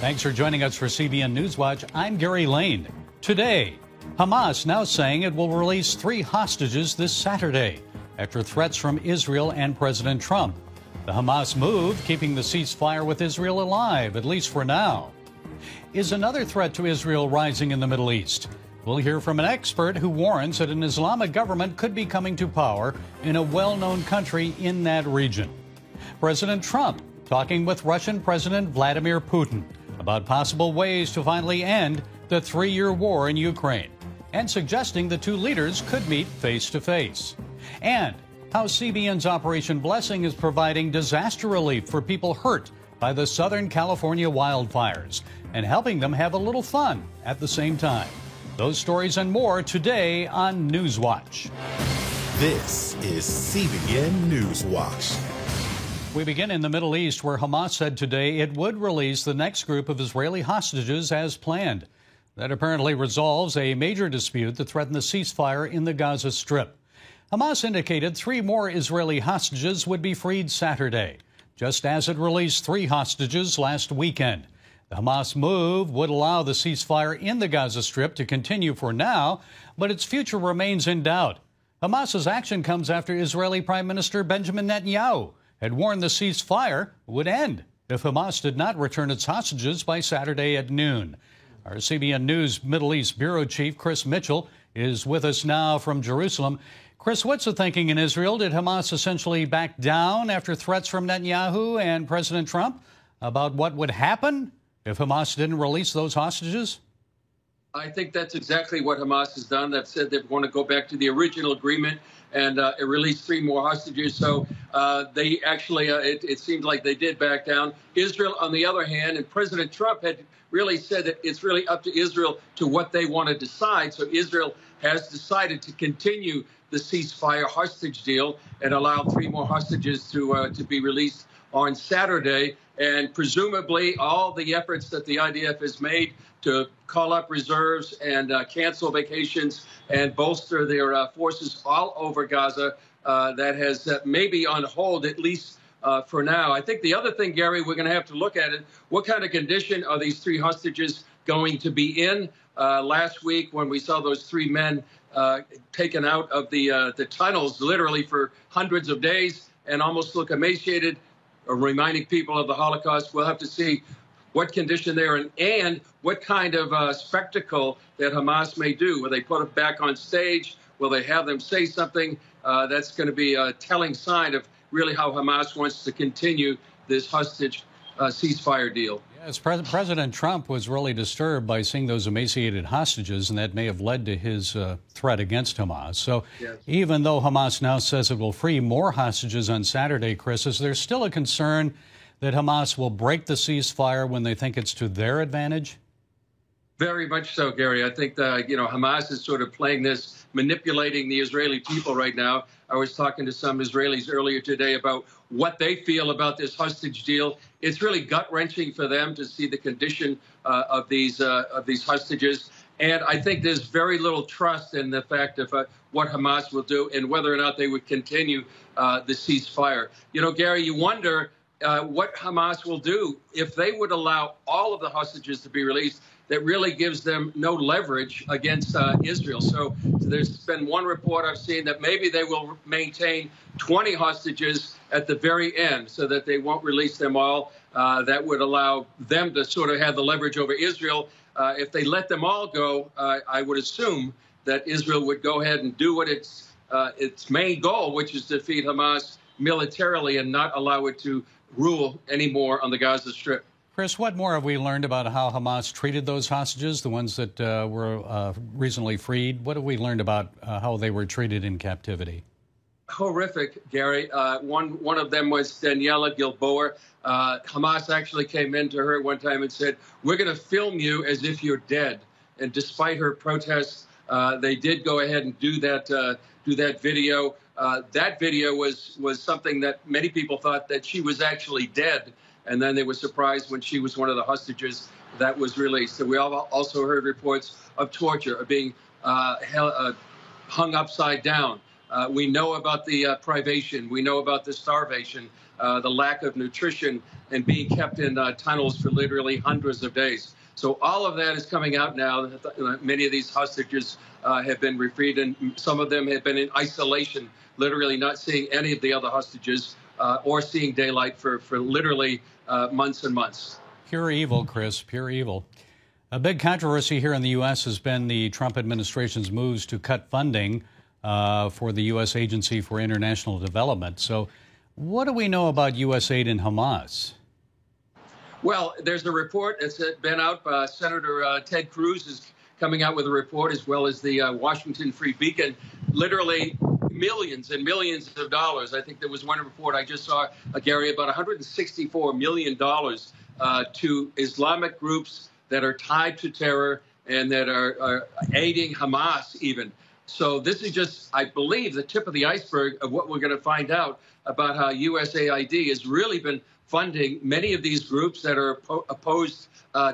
Thanks for joining us for CBN NewsWatch. I'm Gary Lane. Today, Hamas now saying it will release 3 hostages this Saturday after threats from Israel and President Trump. The Hamas move keeping the ceasefire with Israel alive, at least for now. Is another threat to Israel rising in the Middle East? We'll hear from an expert who warns that an Islamic government could be coming to power in a well-known country in that region. President Trump talking with Russian President Vladimir Putin about possible ways to finally end the 3-year war in Ukraine, and suggesting the two leaders could meet face-to-face. And how CBN's Operation Blessing is providing disaster relief for people hurt by the Southern California wildfires and helping them have a little fun at the same time. Those stories and more today on NewsWatch. This is CBN NewsWatch. We begin in the Middle East, where Hamas said today it would release the next group of Israeli hostages as planned. That apparently resolves a major dispute that threatened the ceasefire in the Gaza Strip. Hamas indicated 3 more Israeli hostages would be freed Saturday, just as it released 3 hostages last weekend. The Hamas move would allow the ceasefire in the Gaza Strip to continue for now, but its future remains in doubt. Hamas's action comes after Israeli Prime Minister Benjamin Netanyahu had warned the ceasefire would end if Hamas did not return its hostages by Saturday at noon. Our CBN News Middle East Bureau Chief Chris Mitchell is with us now from Jerusalem. Chris, what's the thinking in Israel? Did Hamas essentially back down after threats from Netanyahu and President Trump about what would happen if Hamas didn't release those hostages? I think that's exactly what Hamas has done. They've said they want to go back to the original agreement and release 3 more hostages. So they actually, it seems like they did back down. Israel, on the other hand, and President Trump had really said that it's really up to Israel to what they want to decide. So Israel has decided to continue the ceasefire hostage deal and allow 3 more hostages to be released on Saturday. And presumably all the efforts that the IDF has made to call up reserves and cancel vacations and bolster their forces all over Gaza, that has maybe on hold, at least for now. I think the other thing, Gary, we're going to have to look at it. What kind of condition are these 3 hostages going to be in? Last week, when we saw those 3 men taken out of the tunnels, literally for hundreds of days, and almost look emaciated, reminding people of the Holocaust. We'll have to see what condition they're in and what kind of spectacle that Hamas may do. Will they put them back on stage? Will they have them say something? That's going to be a telling sign of really how Hamas wants to continue this hostage ceasefire deal. Yes, President Trump was really disturbed by seeing those emaciated hostages, and that may have led to his threat against Hamas. So yes, even though Hamas now says it will free more hostages on Saturday, Chris, is there still a concern that Hamas will break the ceasefire when they think it's to their advantage? Very much so, Gary. I think that, Hamas is sort of playing this, manipulating the Israeli people right now. I was talking to some Israelis earlier today about what they feel about this hostage deal. It's really gut-wrenching for them to see the condition of these hostages. And I think there's very little trust in the fact of what Hamas will do and whether or not they would continue the ceasefire. Gary, you wonder what Hamas will do if they would allow all of the hostages to be released. That really gives them no leverage against Israel. So there's been one report I've seen that maybe they will maintain 20 hostages at the very end so that they won't release them all. That would allow them to sort of have the leverage over Israel. If they let them all go, I would assume that Israel would go ahead and do what its main goal, which is to defeat Hamas militarily and not allow it to rule anymore on the Gaza Strip. Chris, what more have we learned about how Hamas treated those hostages, the ones that were recently freed? What have we learned about how they were treated in captivity? Horrific, Gary. One of them was Daniela Gilboa. Hamas actually came into her at one time and said, "We're going to film you as if you're dead." And despite her protests, they did go ahead and do that video. That video was something that many people thought that she was actually dead. And then they were surprised when she was one of the hostages that was released. So we also heard reports of torture, of being hung upside down, We know about the privation. We know about the starvation, the lack of nutrition, and being kept in tunnels for literally hundreds of days. So all of that is coming out now. Many of these hostages have been freed, and some of them have been in isolation, literally not seeing any of the other hostages or seeing daylight for literally months and months. Pure evil, Chris, pure evil. A big controversy here in the U.S. has been the Trump administration's moves to cut funding for the U.S. Agency for International Development. So what do we know about U.S. aid in Hamas? Well, there's a report that's been out. Senator Ted Cruz is coming out with a report, as well as the Washington Free Beacon. Literally millions and millions of dollars. I think there was one report I just saw, Gary, about $164 million to Islamic groups that are tied to terror and that are aiding Hamas even. So this is just, I believe, the tip of the iceberg of what we're going to find out about how USAID has really been funding many of these groups that are opposed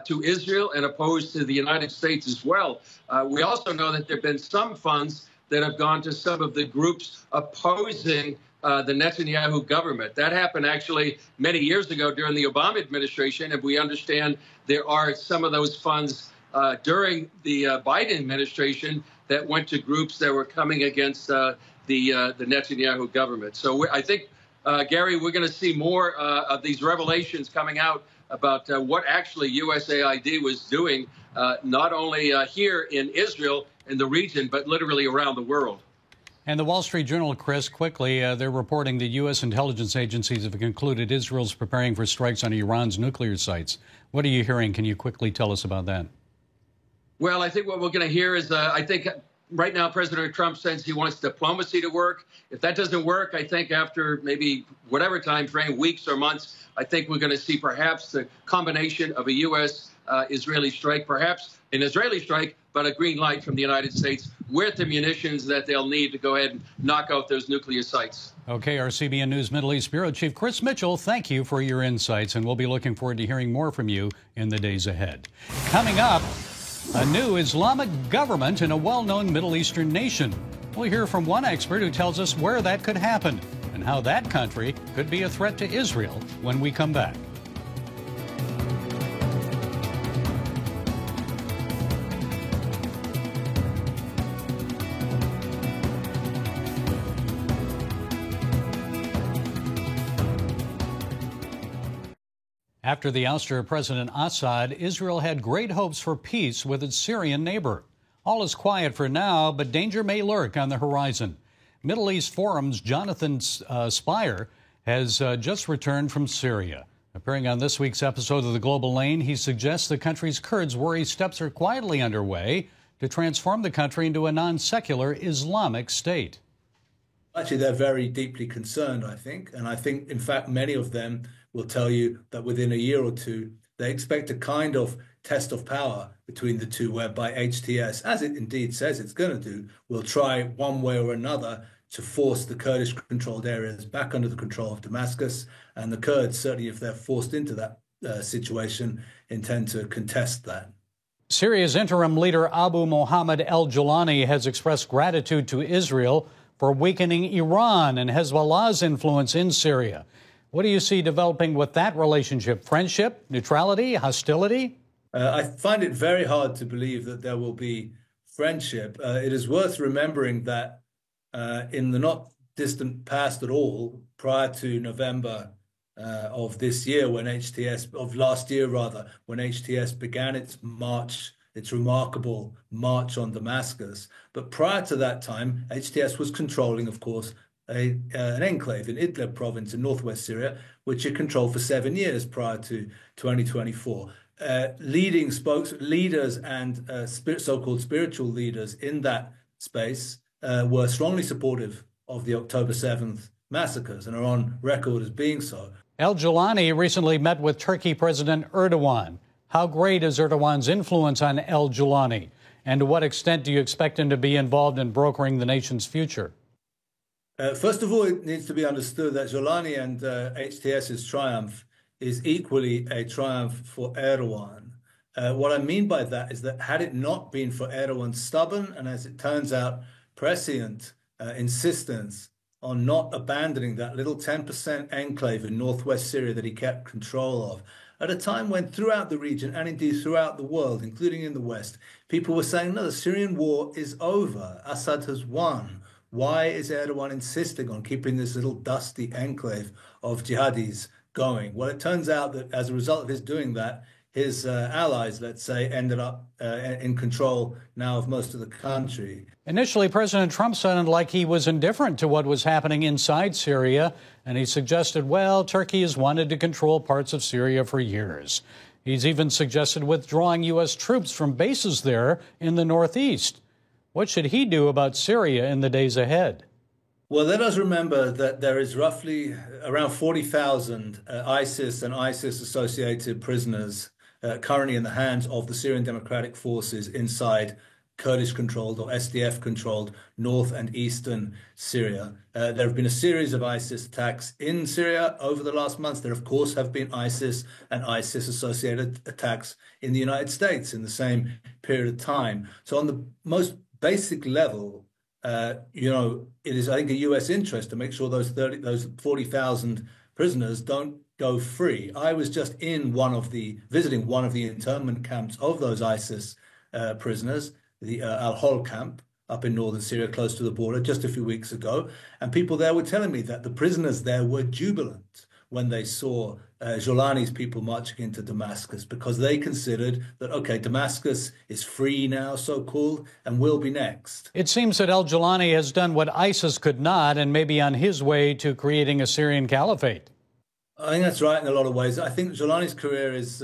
to Israel and opposed to the United States as well. We also know that there have been some funds that have gone to some of the groups opposing the Netanyahu government. That happened actually many years ago during the Obama administration, and we understand there are some of those funds during the Biden administration that went to groups that were coming against the Netanyahu government. So I think, Gary, we're going to see more of these revelations coming out about what actually USAID was doing, not only here in Israel, in the region, but literally around the world. And the Wall Street Journal, Chris, quickly, they're reporting that U.S. intelligence agencies have concluded Israel's preparing for strikes on Iran's nuclear sites. What are you hearing? Can you quickly tell us about that? Well, I think what we're going to hear is, I think right now President Trump says he wants diplomacy to work. If that doesn't work, I think after maybe whatever time frame, weeks or months, I think we're going to see perhaps the combination of a U.S. Israeli strike, perhaps an Israeli strike, but a green light from the United States with the munitions that they'll need to go ahead and knock out those nuclear sites. Okay, our CBN News Middle East Bureau Chief Chris Mitchell, thank you for your insights, and we'll be looking forward to hearing more from you in the days ahead. Coming up, a new Islamic government in a well-known Middle Eastern nation. We'll hear from one expert who tells us where that could happen and how that country could be a threat to Israel when we come back. After the ouster of President Assad, Israel had great hopes for peace with its Syrian neighbor. All is quiet for now, but danger may lurk on the horizon. Middle East Forum's Jonathan Spire has just returned from Syria. Appearing on this week's episode of The Global Lane, he suggests the country's Kurds worry steps are quietly underway to transform the country into a non-secular Islamic state. Actually, they're very deeply concerned, I think. And I think, in fact, many of them will tell you that within a year or two, they expect a kind of test of power between the two, whereby HTS, as it indeed says it's going to do, will try one way or another to force the Kurdish-controlled areas back under the control of Damascus. And the Kurds, certainly if they're forced into that situation, intend to contest that. Syria's interim leader Abu Mohammed al-Julani has expressed gratitude to Israel for weakening Iran and Hezbollah's influence in Syria. What do you see developing with that relationship? Friendship, neutrality, hostility? I find it very hard to believe that there will be friendship. It is worth remembering that in the not distant past at all, prior to November of this year, when last year, when HTS began its march, its remarkable march on Damascus. But prior to that time, HTS was controlling, of course, an enclave in Idlib province in northwest Syria, which it controlled for 7 years prior to 2024. Leading leaders and so-called spiritual leaders in that space were strongly supportive of the October 7th massacres and are on record as being so. Al-Julani recently met with Turkey President Erdogan. How great is Erdogan's influence on al-Julani? And to what extent do you expect him to be involved in brokering the nation's future? First of all, it needs to be understood that Julani and HTS's triumph is equally a triumph for Erdogan. What I mean by that is that had it not been for Erdogan's stubborn and, as it turns out, prescient insistence on not abandoning that little 10% enclave in northwest Syria that he kept control of, at a time when throughout the region and indeed throughout the world, including in the West, people were saying, no, the Syrian war is over. Assad has won. Why is Erdogan insisting on keeping this little dusty enclave of jihadis going? Well, it turns out that as a result of his doing that, his allies, let's say, ended up in control now of most of the country. Initially, President Trump sounded like he was indifferent to what was happening inside Syria, and he suggested, well, Turkey has wanted to control parts of Syria for years. He's even suggested withdrawing U.S. troops from bases there in the northeast. What should he do about Syria in the days ahead? Well, let us remember that there is roughly around 40,000 ISIS and ISIS-associated prisoners currently in the hands of the Syrian Democratic Forces inside Kurdish-controlled or SDF-controlled north and eastern Syria. There have been a series of ISIS attacks in Syria over the last months. There, of course, have been ISIS and ISIS-associated attacks in the United States in the same period of time. So on the most basic level, it is, I think, a U.S. interest to make sure those 40,000 prisoners don't go free. I was just visiting one of the internment camps of those ISIS prisoners, the Al-Hol camp up in northern Syria, close to the border, just a few weeks ago. And people there were telling me that the prisoners there were jubilant when they saw Jolani's people marching into Damascus, because they considered that, okay, Damascus is free now, so-called, and will be next. It seems that al-Jolani has done what ISIS could not and may be on his way to creating a Syrian caliphate. I think that's right in a lot of ways. I think Jolani's career is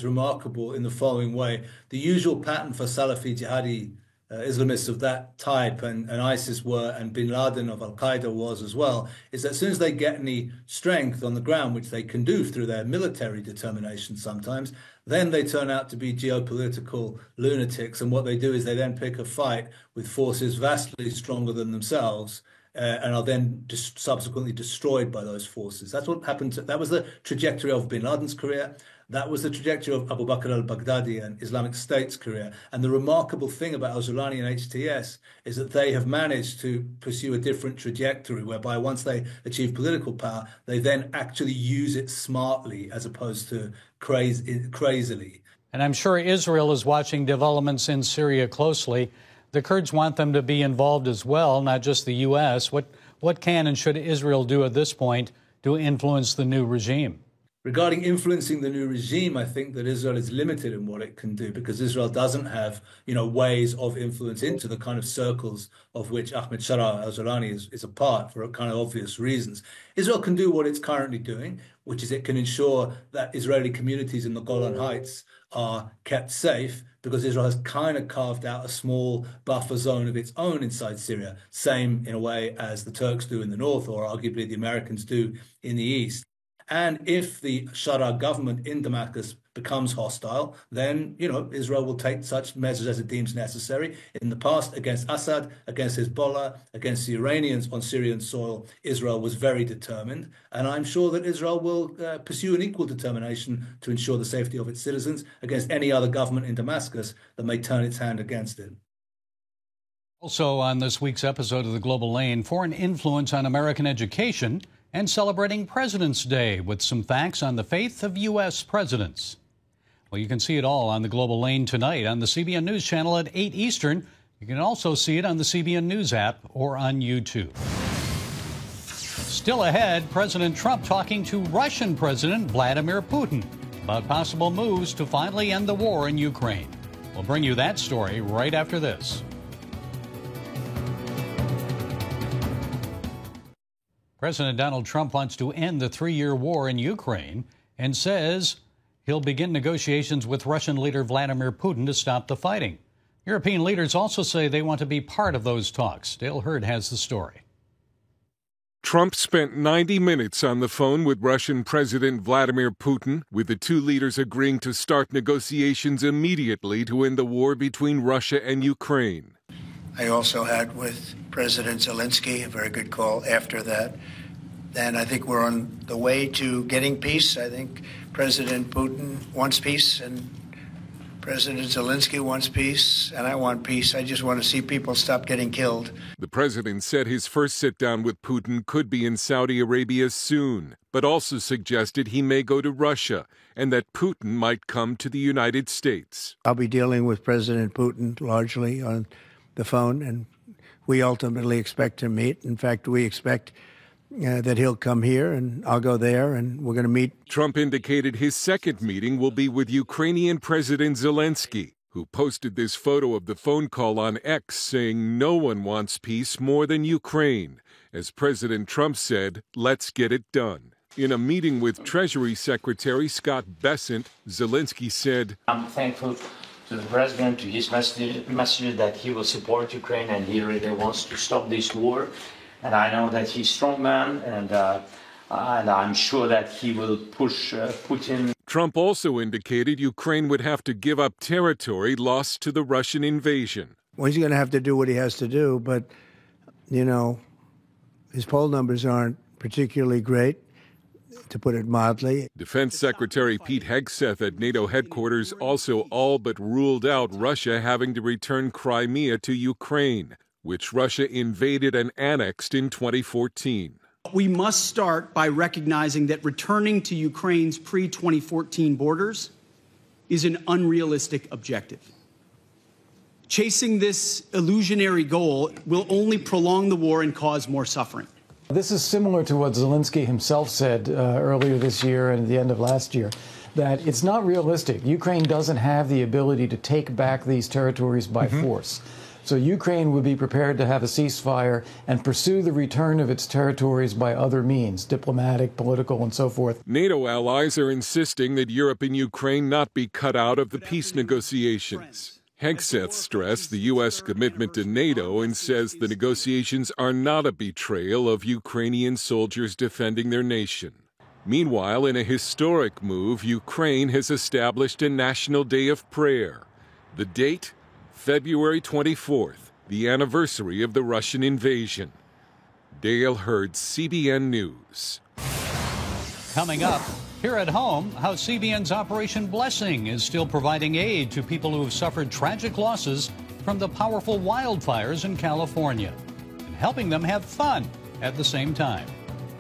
remarkable in the following way. The usual pattern for Salafi jihadi Islamists of that type, and ISIS were, and bin Laden of al-Qaeda was as well, is that as soon as they get any strength on the ground, which they can do through their military determination sometimes, then they turn out to be geopolitical lunatics. And what they do is they then pick a fight with forces vastly stronger than themselves, and are then subsequently destroyed by those forces. That's what happened. That was the trajectory of bin Laden's career. That was the trajectory of Abu Bakr al-Baghdadi and Islamic State's career. And the remarkable thing about al-Jolani and HTS is that they have managed to pursue a different trajectory, whereby once they achieve political power, they then actually use it smartly as opposed to crazily. And I'm sure Israel is watching developments in Syria closely. The Kurds want them to be involved as well, not just the U.S. What can and should Israel do at this point to influence the new regime? Regarding influencing the new regime, I think that Israel is limited in what it can do, because Israel doesn't have, ways of influence into the kind of circles of which Ahmed Shara al-Jolani is a part for kind of obvious reasons. Israel can do what it's currently doing, which is it can ensure that Israeli communities in the Golan Heights are kept safe, because Israel has kind of carved out a small buffer zone of its own inside Syria, same in a way as the Turks do in the north, or arguably the Americans do in the east. And if the Shara government in Damascus becomes hostile, then, Israel will take such measures as it deems necessary. In the past, against Assad, against Hezbollah, against the Iranians on Syrian soil, Israel was very determined. And I'm sure that Israel will pursue an equal determination to ensure the safety of its citizens against any other government in Damascus that may turn its hand against it. Also on this week's episode of The Global Lane, foreign influence on American education and celebrating President's Day with some facts on the faith of U.S. presidents. Well, you can see it all on The Global Lane tonight on the CBN News Channel at 8 Eastern. You can also see it on the CBN News app or on YouTube. Still ahead, President Trump talking to Russian President Vladimir Putin about possible moves to finally end the war in Ukraine. We'll bring you that story right after this. President Donald Trump wants to end the 3-year war in Ukraine and says he'll begin negotiations with Russian leader Vladimir Putin to stop the fighting. European leaders also say they want to be part of those talks. Dale Hurd has the story. Trump spent 90 minutes on the phone with Russian President Vladimir Putin, with the two leaders agreeing to start negotiations immediately to end the war between Russia and Ukraine. I also had with President Zelensky a very good call after that. And I think we're on the way to getting peace. I think President Putin wants peace, and President Zelensky wants peace, and I want peace. I just want to see people stop getting killed. The president said his first sit-down with Putin could be in Saudi Arabia soon, but also suggested he may go to Russia and that Putin might come to the United States. I'll be dealing with President Putin largely on the phone, and we ultimately expect to meet. In fact, we expect that he'll come here and I'll go there and we're going to meet. Trump indicated his second meeting will be with Ukrainian President Zelensky, who posted this photo of the phone call on X saying no one wants peace more than Ukraine. As President Trump said, let's get it done. In a meeting with Treasury Secretary Scott Bessent, Zelensky said, I'm thankful to the president, to his message that he will support Ukraine and he really wants to stop this war. And I know that he's a strong man, and I'm sure that he will push Putin. Trump also indicated Ukraine would have to give up territory lost to the Russian invasion. Well, he's going to have to do what he has to do, but, you know, his poll numbers aren't particularly great, to put it mildly. Defense Secretary Pete Hegseth at NATO headquarters also all but ruled out Russia having to return Crimea to Ukraine, which Russia invaded and annexed in 2014. We must start by recognizing that returning to Ukraine's pre-2014 borders is an unrealistic objective. Chasing this illusionary goal will only prolong the war and cause more suffering. This is similar to what Zelensky himself said earlier this year and at the end of last year, that it's not realistic. Ukraine doesn't have the ability to take back these territories by force. So Ukraine would be prepared to have a ceasefire and pursue the return of its territories by other means, diplomatic, political, and so forth. NATO allies are insisting that Europe and Ukraine not be cut out of the peace negotiations. Hegseth stressed the U.S. commitment to NATO and says the negotiations are not a betrayal of Ukrainian soldiers defending their nation. Meanwhile, in a historic move, Ukraine has established a National Day of Prayer. The date? February 24th, the anniversary of the Russian invasion. Dale Hurd, CBN News. Coming up, here at home, how CBN's Operation Blessing is still providing aid to people who have suffered tragic losses from the powerful wildfires in California and helping them have fun at the same time.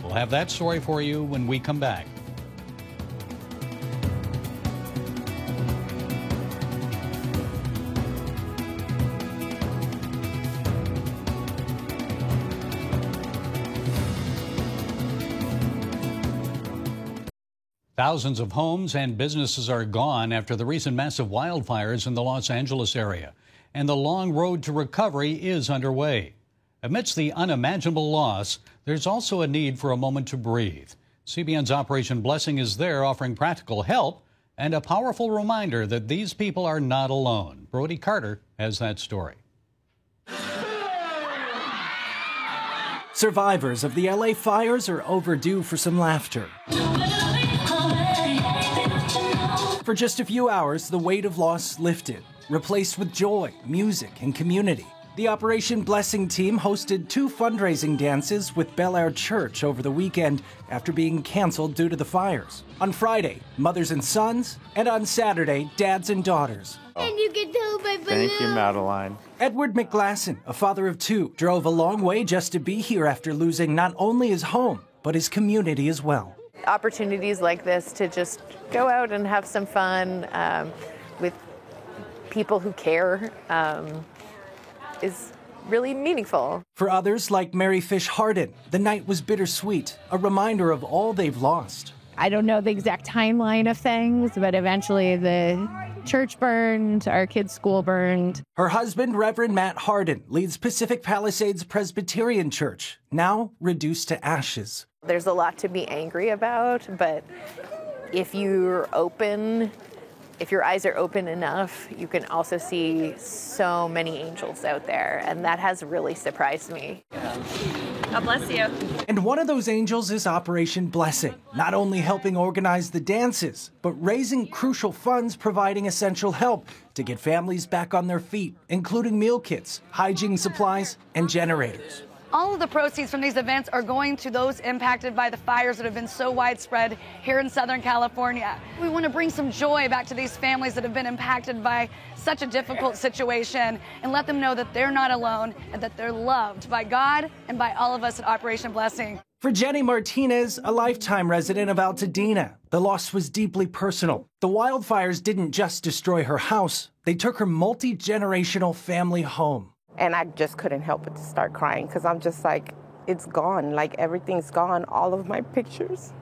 We'll have that story for you when we come back. Thousands of homes and businesses are gone after the recent massive wildfires in the Los Angeles area, and the long road to recovery is underway. Amidst the unimaginable loss, there's also a need for a moment to breathe. CBN's Operation Blessing is there offering practical help and a powerful reminder that these people are not alone. Brody Carter has that story. Survivors of the LA fires are overdue for some laughter. For just a few hours, the weight of loss lifted, replaced with joy, music, and community. The Operation Blessing team hosted 2 fundraising dances with Bel Air Church over the weekend after being canceled due to the fires. On Friday, mothers and sons, and on Saturday, dads and daughters. And you can tell by balloon. Thank you, Madeline. Edward McGlasson, a father of 2, drove a long way just to be here after losing not only his home, but his community as well. Opportunities like this to just go out and have some fun with people who care is really meaningful. For others, like Mary Fish Harden, the night was bittersweet, a reminder of all they've lost. I don't know the exact timeline of things, but eventually the church burned, our kids' school burned. Her husband, Reverend Matt Harden, leads Pacific Palisades Presbyterian Church, now reduced to ashes. There's a lot to be angry about, but if you're open, if your eyes are open enough, you can also see so many angels out there, and that has really surprised me. God bless you. And one of those angels is Operation Blessing, not only helping organize the dances, but raising crucial funds providing essential help to get families back on their feet, including meal kits, hygiene supplies, and generators. All of the proceeds from these events are going to those impacted by the fires that have been so widespread here in Southern California. We want to bring some joy back to these families that have been impacted by such a difficult situation and let them know that they're not alone and that they're loved by God and by all of us at Operation Blessing. For Jenny Martinez, a lifetime resident of Altadena, the loss was deeply personal. The wildfires didn't just destroy her house, they took her multi-generational family home. And I just couldn't help but to start crying because I'm just like, it's gone. Like, everything's gone. All of my pictures.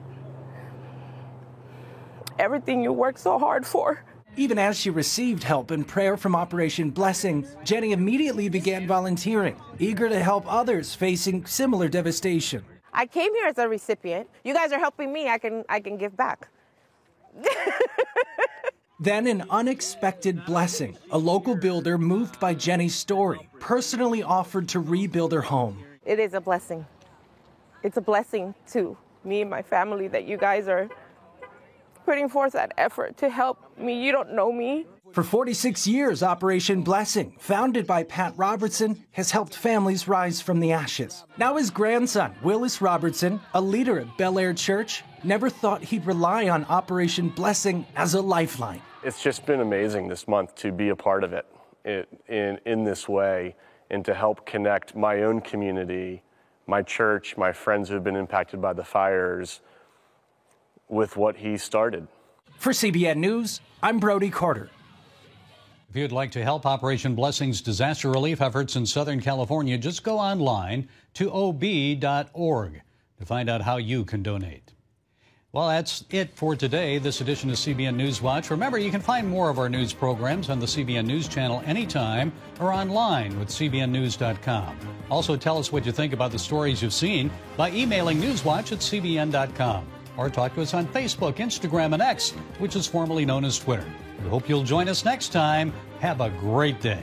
Everything you worked so hard for. Even as she received help and prayer from Operation Blessing, Jenny immediately began volunteering, eager to help others facing similar devastation. I came here as a recipient. You guys are helping me. I can give back. Then an unexpected blessing. A local builder, moved by Jenny's story, personally offered to rebuild her home. It is a blessing. It's a blessing to me and my family that you guys are putting forth that effort to help me. You don't know me. For 46 years, Operation Blessing, founded by Pat Robertson, has helped families rise from the ashes. Now his grandson, Willis Robertson, a leader at Bel Air Church, never thought he'd rely on Operation Blessing as a lifeline. It's just been amazing this month to be a part of it in this way and to help connect my own community, my church, my friends who have been impacted by the fires with what he started. For CBN News, I'm Brody Carter. If you'd like to help Operation Blessing's disaster relief efforts in Southern California, just go online to ob.org to find out how you can donate. Well, that's it for today, this edition of CBN News Watch. Remember, you can find more of our news programs on the CBN News channel anytime or online with cbnnews.com. Also, tell us what you think about the stories you've seen by emailing newswatch@cbn.com or talk to us on Facebook, Instagram, and X, which is formerly known as Twitter. We hope you'll join us next time. Have a great day.